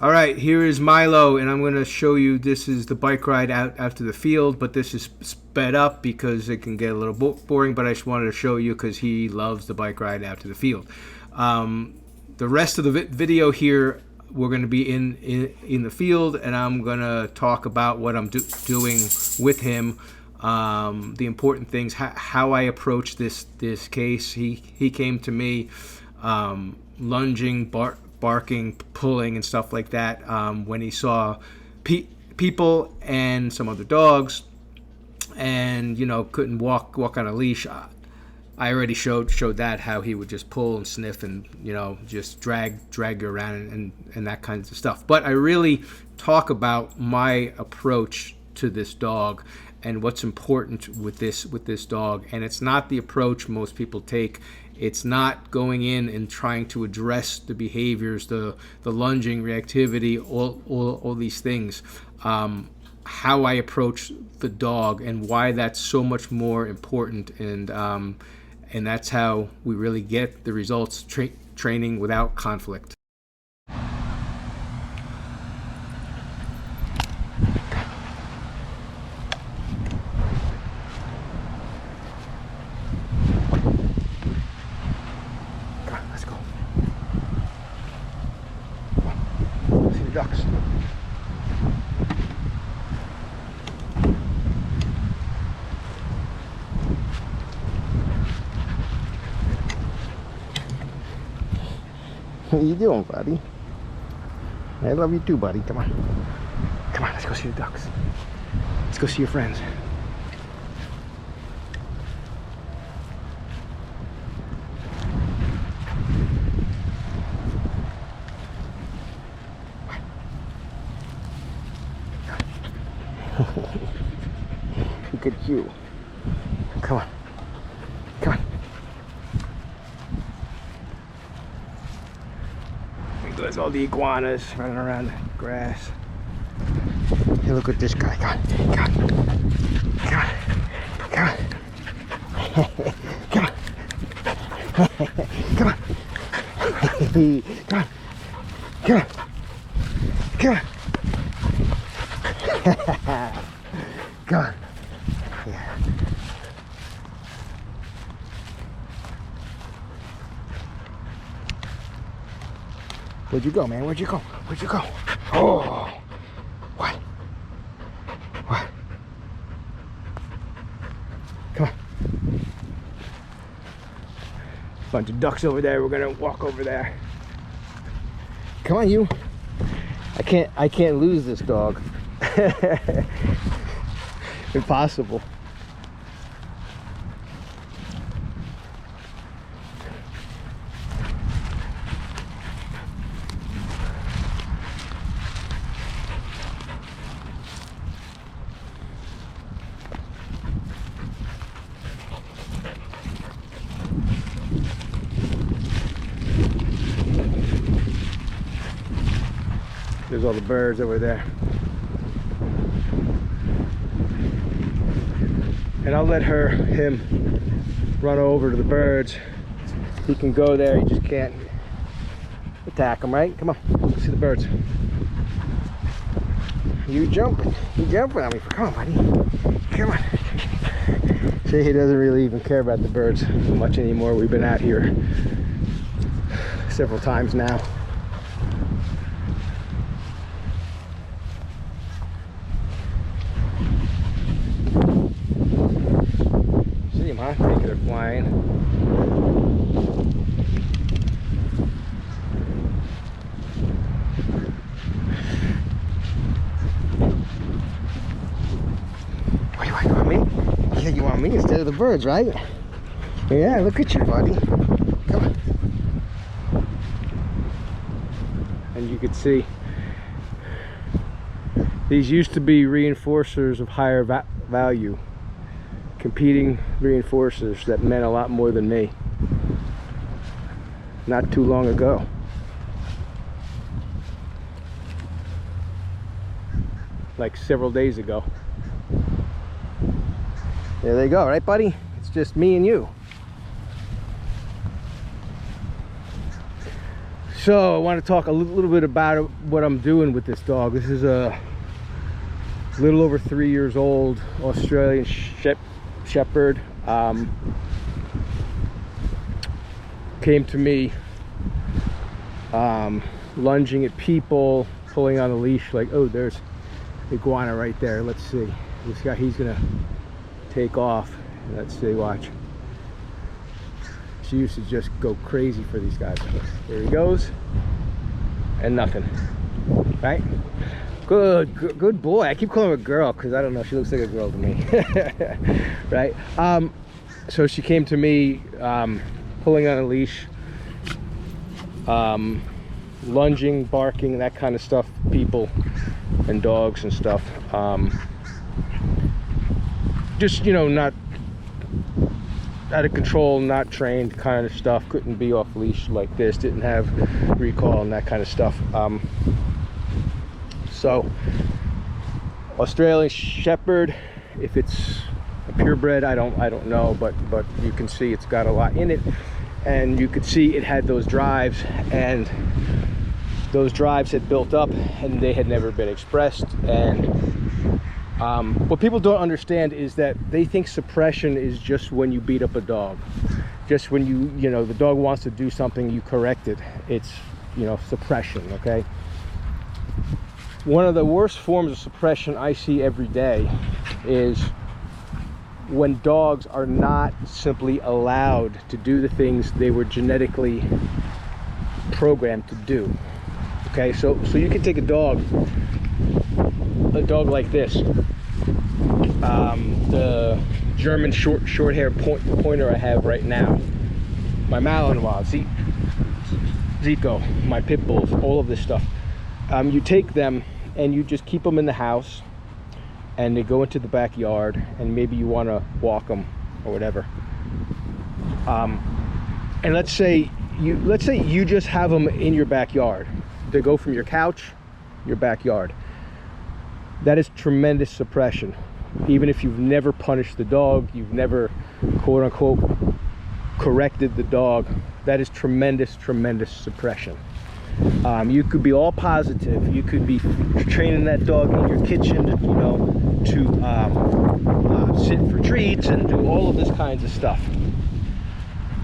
All right, here is Milo, and I'm going to show you. This is the bike ride out to the field, but this is sped up because it can get a little boring, but I just wanted to show you because he loves the bike ride out to the field. The rest of the video here, we're going to be in the field, and I'm going to talk about what I'm doing with him, the important things, how I approach this case. He came to me lunging, barking, pulling, and stuff like that when he saw people and some other dogs, and couldn't walk on a leash. I already showed that, how he would just pull and sniff and just drag you around and that kind of stuff. But I really talk about my approach to this dog and what's important with this dog. And it's not the approach most people take. It's not going in and trying to address the behaviors, the lunging, reactivity, all these things. How I approach the dog and why that's so much more important, and that's how we really get the results training without conflict. Ducks. What are you doing, buddy? I love you too, buddy. Come on. Come on, let's go see the ducks. Let's go see your friends. Look at you. Come on. Come on. There's all the iguanas running around the grass. Hey, look at this guy. Come on. Come on. Come on. Come on. Come on. Come on. Come on. Come on. Come on. Come on. Yeah. Where'd you go, man? Where'd you go? Where'd you go? Oh. What? What? Come on. Bunch of ducks over there. We're gonna walk over there. Come on, you. I can't lose this dog. Impossible. There's all the birds over there. And I'll let him run over to the birds. He can go there, he just can't attack them, right? Come on, let's see the birds. You jumping on me. Come on, buddy. Come on. See, he doesn't really even care about the birds much anymore. We've been out here several times now. I think they're flying. What do you want me? Yeah, you want me instead of the birds, right? Yeah, look at you, buddy. Come on. And you can see these used to be reinforcers of higher value. Competing reinforcers that meant a lot more than me not too long ago. Like several days ago. There they go, right, buddy? It's just me and you. So I want to talk a little bit about what I'm doing with this dog. This is a little over 3 years old Australian Shepherd. Came to me lunging at people, pulling on the leash like, oh, there's iguana right there. Let's see. This guy, he's gonna take off. Let's see, watch. She used to just go crazy for these guys. There he goes. And nothing. Right? Good boy. I keep calling her a girl because I don't know, she looks like a girl to me. Right? So she came to me pulling on a leash, lunging, barking, that kind of stuff, people and dogs and stuff. Just, you know, not out of control, not trained kind of stuff. Couldn't be off leash like this, didn't have recall and that kind of stuff. So Australian Shepherd, if it's a purebred, I don't know, but you can see it's got a lot in it, and you could see it had those drives, and those drives had built up and they had never been expressed. And what people don't understand is that they think suppression is just when you beat up a dog, just when you know, the dog wants to do something, you correct it. It's, you know, suppression. Okay, one of the worst forms of suppression I see every day is when dogs are not simply allowed to do the things they were genetically programmed to do. Okay, so you can take a dog like this, the German short hair pointer I have right now, my Malinois, Zico, my pit bulls, all of this stuff. You take them and you just keep them in the house, and they go into the backyard, and maybe you want to walk them or whatever. And let's say you just have them in your backyard. They go from your couch, your backyard. That is tremendous suppression. Even if you've never punished the dog, you've never, quote unquote, corrected the dog, that is tremendous suppression. You could be all positive. You could be training that dog in your kitchen, you know, to sit for treats and do all of this kinds of stuff.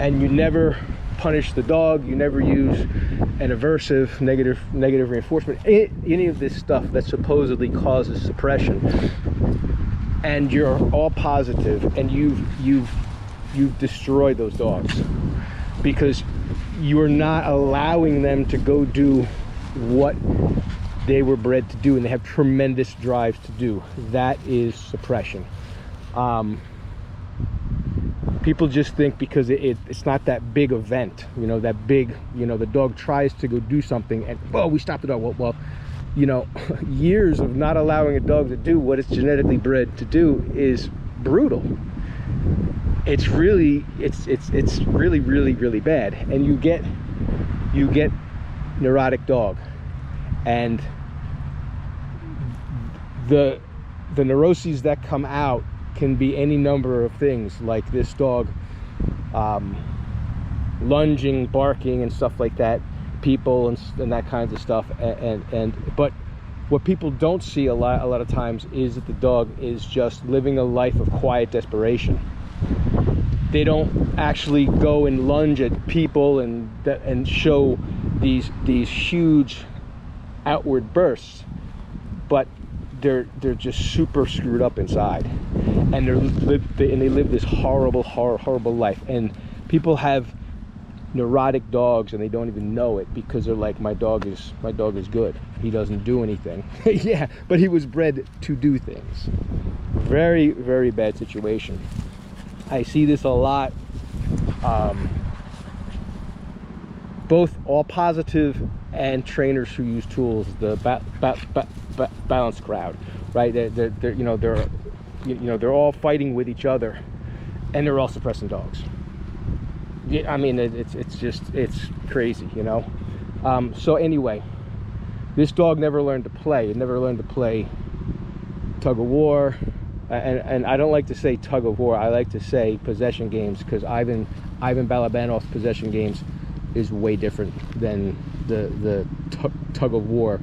And you never punish the dog. You never use an aversive, negative reinforcement, any of this stuff that supposedly causes suppression. And you're all positive, and you've destroyed those dogs, because you are not allowing them to go do what they were bred to do, and they have tremendous drives to do. That is suppression. People just think because it's not that big event, you know, that big, you know, the dog tries to go do something and, oh, we stopped the dog. Well, you know, years of not allowing a dog to do what it's genetically bred to do is brutal. It's really bad. And you get neurotic dog, and the neuroses that come out can be any number of things, like this dog lunging, barking and stuff like that, people and that kinds of stuff. But what people don't see a lot of times is that the dog is just living a life of quiet desperation. They don't actually go and lunge at people and show these huge outward bursts, but they're just super screwed up inside, and they live this horrible life. And people have neurotic dogs and they don't even know it, because they're like, my dog is good, he doesn't do anything. Yeah, but he was bred to do things. Very bad situation. I see this a lot, both all positive and trainers who use tools, the balance crowd, right? They're all fighting with each other, and they're all suppressing dogs. Yeah, I mean, it's crazy, you know. So anyway, this dog never learned to play. It never learned to play tug of war, and I don't like to say tug of war. I like to say possession games, because Ivan Balabanov's possession games is way different than the tug of war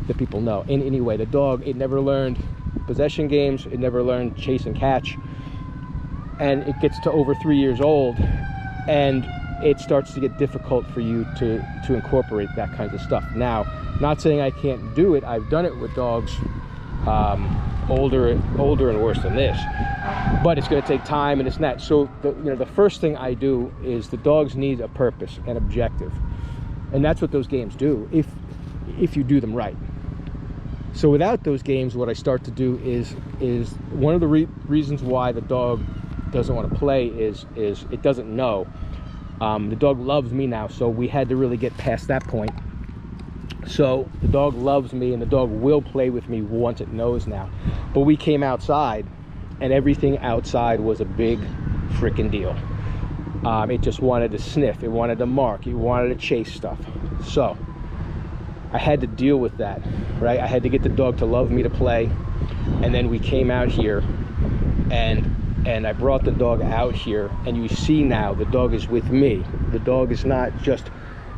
that people know. Anyway, the dog, it never learned possession games, it never learned chase and catch, and it gets to over 3 years old, and it starts to get difficult for you to incorporate that kind of stuff. Now, not saying I can't do it. I've done it with dogs older and worse than this, but it's going to take time and it's not. So the first thing I do is the dogs need a purpose, an objective, and that's what those games do if you do them right. So without those games, what I start to do is one of the reasons why the dog doesn't want to play is it doesn't know. The dog loves me now, so we had to really get past that point. So the dog loves me, and the dog will play with me once it knows now. But we came outside, and everything outside was a big freaking deal. It just wanted to sniff, it wanted to mark, it wanted to chase stuff. So I had to deal with that, right? I had to get the dog to love me to play. And then we came out here, and I brought the dog out here, and you see now the dog is with me. The dog is not just,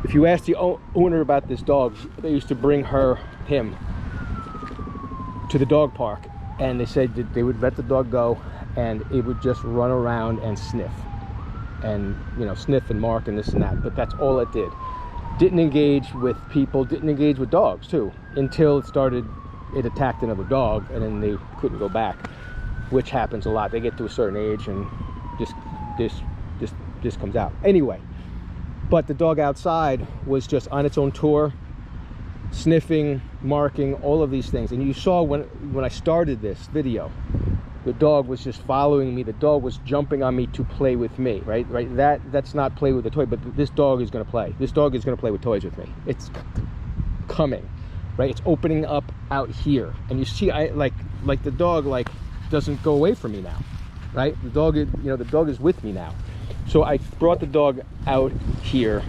if you ask the owner about this dog, they used to bring him to the dog park, and they said that they would let the dog go, and it would just run around and sniff, and sniff and mark and this and that, but that's all it did. Didn't engage with people, didn't engage with dogs too, until it attacked another dog, and then they couldn't go back, which happens a lot. They get to a certain age and this comes out. Anyway, but the dog outside was just on its own tour, sniffing, marking, all of these things. And you saw when I started this video, the dog was just following me. The dog was jumping on me to play with me, right? That's not play with a toy, but this dog is going to play. This dog is going to play with toys with me. It's coming, right? It's opening up out here, and you see, the dog doesn't go away from me now, right? The dog is, the dog is with me now. So I brought the dog out here.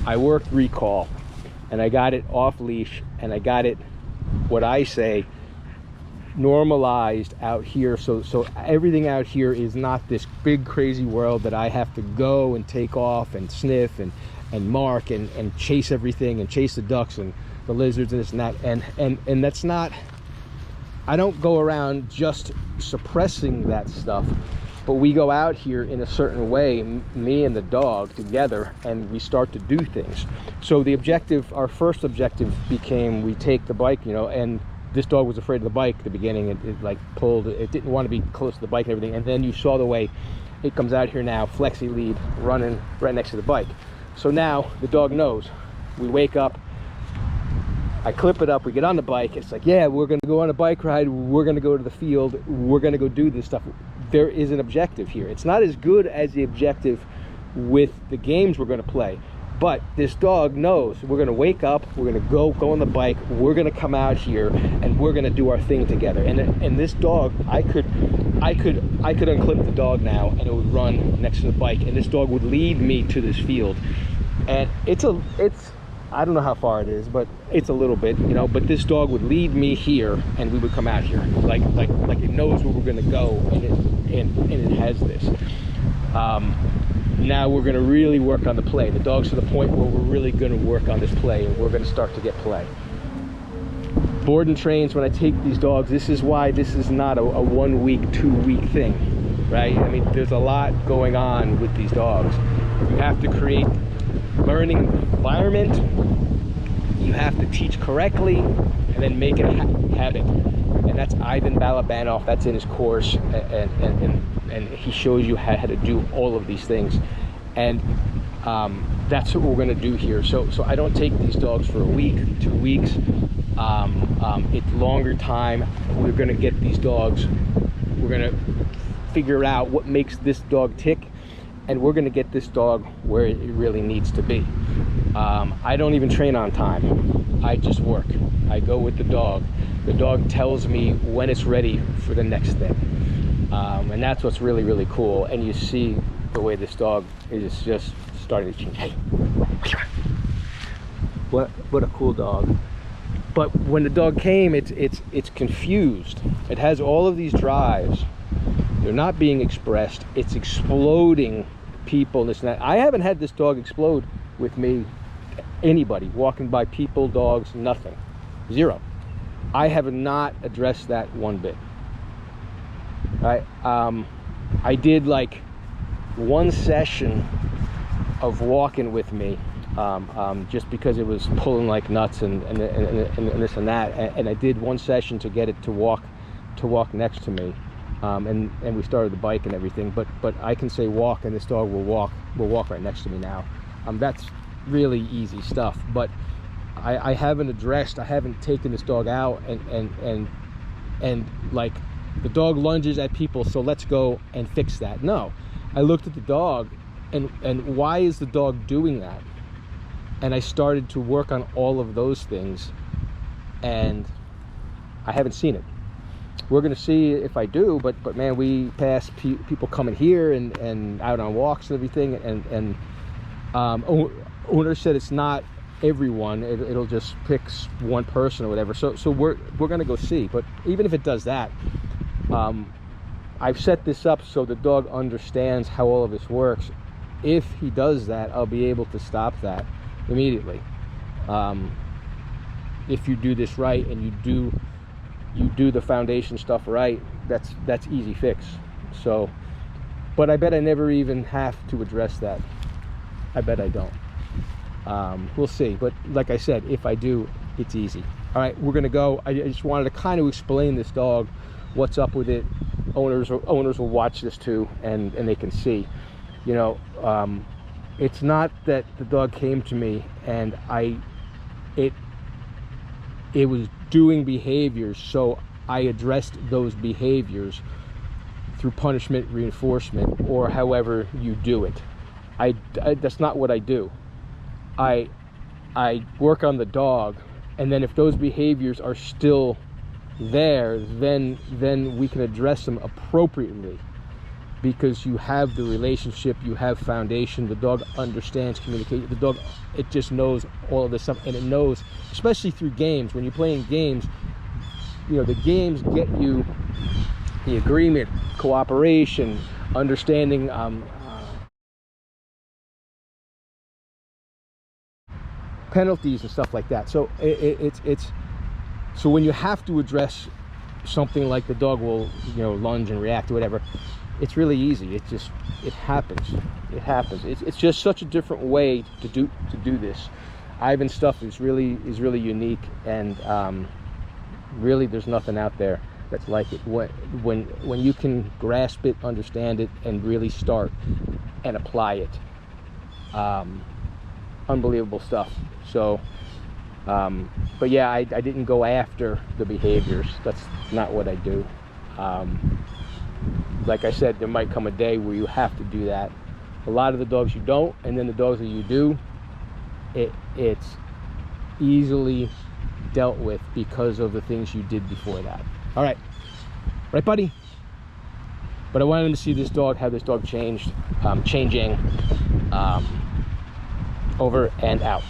I worked recall, and I got it off leash, and I got it, what I say, normalized out here. So everything out here is not this big crazy world that I have to go and take off and sniff and mark and chase everything and chase the ducks and the lizards and this and that. And that's not, I don't go around just suppressing that stuff, but we go out here in a certain way, me and the dog together, and we start to do things. So the objective, our first objective became, we take the bike, and this dog was afraid of the bike at the beginning. It pulled, it didn't want to be close to the bike and everything. And then you saw the way it comes out here now, flexi lead, running right next to the bike. So now the dog knows. We wake up, I clip it up, we get on the bike. It's like, yeah, we're going to go on a bike ride. We're going to go to the field. We're going to go do this stuff. There is an objective here. It's not as good as the objective with the games we're going to play, but this dog knows we're going to wake up, we're going to go on the bike, we're going to come out here, and we're going to do our thing together. And this dog, I could unclip the dog now, and it would run next to the bike, and this dog would lead me to this field. And it's I don't know how far it is, but it's a little bit, but this dog would lead me here, and we would come out here like it knows where we're going to go, and it has this. Now we're going to really work on the play. The dog's to the point where we're really going to work on this play, and we're going to start to get play. Board and trains, when I take these dogs, this is why this is not a 1 week, 2 week thing, right? I mean, there's a lot going on with these dogs. You have to create learning environment, you have to teach correctly, and then make it a habit. And that's Ivan Balabanov, that's in his course, and he shows you how to do all of these things. And that's what we're going to do here. So I don't take these dogs for a week, 2 weeks. It's longer time. We're going to get these dogs, we're going to figure out what makes this dog tick, and we're going to get this dog where it really needs to be. I don't even train on time. I just work. I go with the dog. The dog tells me when it's ready for the next thing. And that's what's really, really cool. And you see the way this dog is just starting to change. Hey, what a cool dog. But when the dog came, it's confused. It has all of these drives. They're not being expressed. It's exploding people, this and that. I haven't had this dog explode with me anybody, walking by people, dogs, nothing. Zero. I have not addressed that one bit. I did like one session of walking with me, just because it was pulling like nuts and this and that, and I did one session to get it to walk next to me, and we started the bike and everything, but I can say walk and this dog will walk right next to me now. That's really easy stuff, but I haven't taken this dog out and like the dog lunges at people, so let's go and fix that. No, I looked at the dog and why is the dog doing that? And I started to work on all of those things, and I haven't seen it. We're gonna see if I do, but man, we pass people coming here and out on walks and everything, and owner said it's not everyone, it'll just pick one person or whatever, so we're gonna go see. But even if it does that, I've set this up so the dog understands how all of this works. If he does that, I'll be able to stop that immediately. If you do this right and you do the foundation stuff right, that's easy fix. So, but I bet I never even have to address that. I bet I don't. We'll see. But like I said, if I do, it's easy. All right, we're gonna go. I just wanted to kind of explain this dog, what's up with it. Owners will watch this too, and they can see. You know, it's not that the dog came to me and it was doing behaviors, so I addressed those behaviors through punishment, reinforcement, or however you do it. That's not what I do. I work on the dog, and then if those behaviors are still there, then we can address them appropriately, because you have the relationship, you have foundation, the dog understands communication, the dog, it just knows all of this stuff, and it knows, especially through games, when you're playing games, you know, the games get you the agreement, cooperation, understanding, penalties and stuff like that. So it's so when you have to address something like the dog will, you know, lunge and react or whatever, it's really easy. It happens. It's just such a different way to do this. Ivan's stuff is really unique, and really there's nothing out there that's like it. When you can grasp it, understand it, and really start and apply it, unbelievable stuff. So but yeah, I didn't go after the behaviors. That's not what I do. Like I said, there might come a day where you have to do that. A lot of the dogs you don't, and then the dogs that you do, it's easily dealt with because of the things you did before that. All right, right, buddy? But I wanted to see this dog, how this dog changed, changing. Over and out.